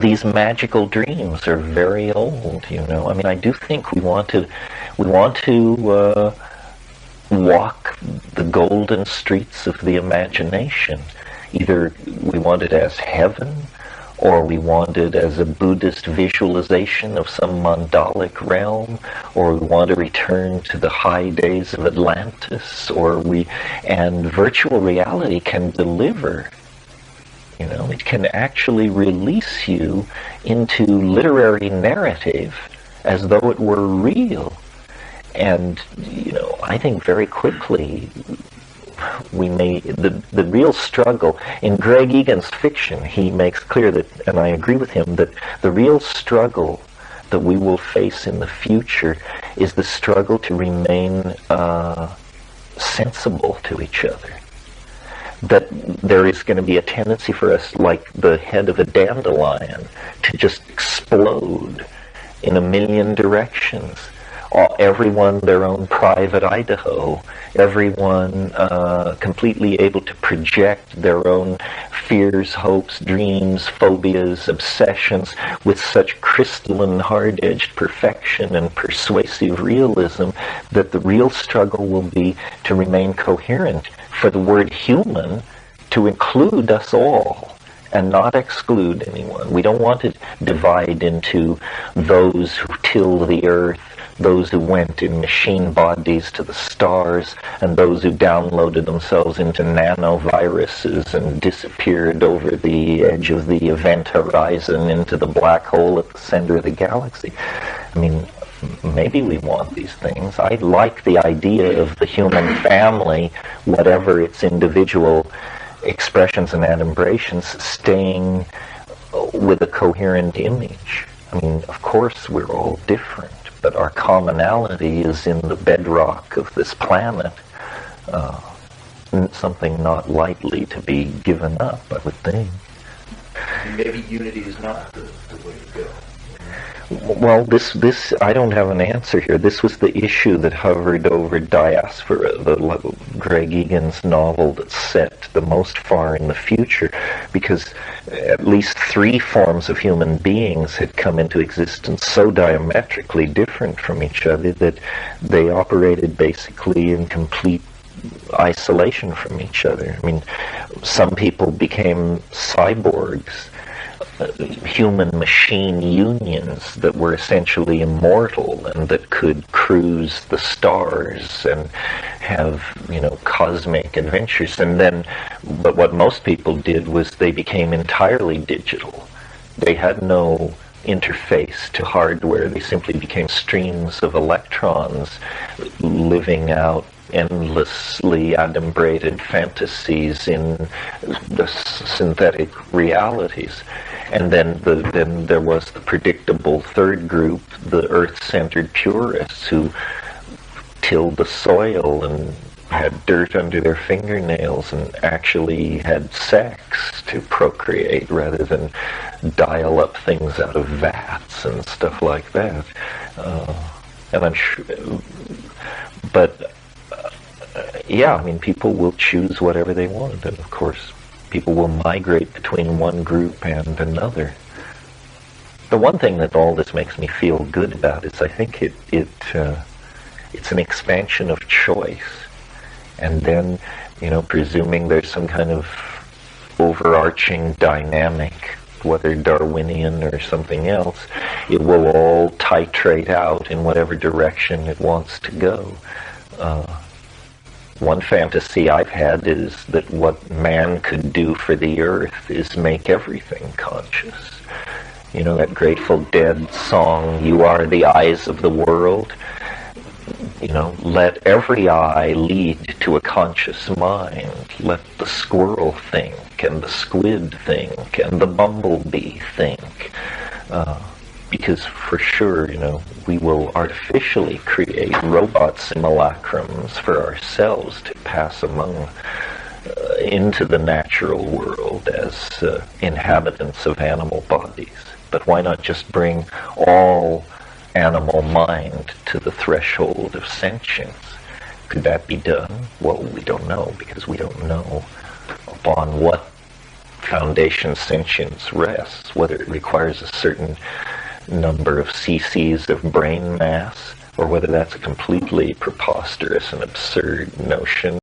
these magical dreams are very old, you know. I mean, I do think we want to walk the golden streets of the imagination. Either we want it as heaven, or we want it as a Buddhist visualization of some mandalic realm, or we want to return to the high days of Atlantis, and virtual reality can deliver. You know, it can actually release you into literary narrative as though it were real. And, you know, I think very quickly the real struggle, in Greg Egan's fiction, he makes clear that, and I agree with him, that the real struggle that we will face in the future is the struggle to remain sensible to each other. That there is going to be a tendency for us, like the head of a dandelion, to just explode in a million directions. Everyone their own private Idaho, everyone completely able to project their own fears, hopes, dreams, phobias, obsessions with such crystalline, hard-edged perfection and persuasive realism that the real struggle will be to remain coherent, for the word human to include us all and not exclude anyone. We don't want to divide into those who till the earth, those who went in machine bodies to the stars, and those who downloaded themselves into nanoviruses and disappeared over the edge of the event horizon into the black hole at the center of the galaxy. I mean, maybe we want these things. I like the idea of the human family, whatever its individual expressions and adumbrations, staying with a coherent image. I mean, of course, we're all different, but our commonality is in the bedrock of this planet. Something not lightly to be given up, I would think. Maybe unity is not the way to go. Well, this I don't have an answer here. This was the issue that hovered over Diaspora, the Greg Egan's novel that's set the most far in the future, because at least 3 forms of human beings had come into existence so diametrically different from each other that they operated basically in complete isolation from each other. I mean, some people became cyborgs, human-machine unions that were essentially immortal and that could cruise the stars and have, you know, cosmic adventures. And then, but what most people did was they became entirely digital. They had no interface to hardware. They simply became streams of electrons living out endlessly adumbrated fantasies in the synthetic realities. And then there was the predictable third group, the earth-centered purists, who tilled the soil and had dirt under their fingernails and actually had sex to procreate rather than dial up things out of vats and stuff like that. And I'm sure, but yeah, I mean, people will choose whatever they want, and of course people will migrate between one group and another. The one thing that all this makes me feel good about is I think it's an expansion of choice. And then, you know, presuming there's some kind of overarching dynamic, whether Darwinian or something else, it will all titrate out in whatever direction it wants to go. One fantasy I've had is that what man could do for the earth is make everything conscious. You know, that Grateful Dead song, "You Are the Eyes of the World." You know, let every eye lead to a conscious mind. Let the squirrel think, and the squid think, and the bumblebee think. Because for sure, you know, we will artificially create robot simulacrums for ourselves to pass among into the natural world as inhabitants of animal bodies. But why not just bring all animal mind to the threshold of sentience? Could that be done? Well, we don't know, because we don't know upon what foundation sentience rests, whether it requires a certain number of cc's of brain mass, or whether that's a completely preposterous and absurd notion.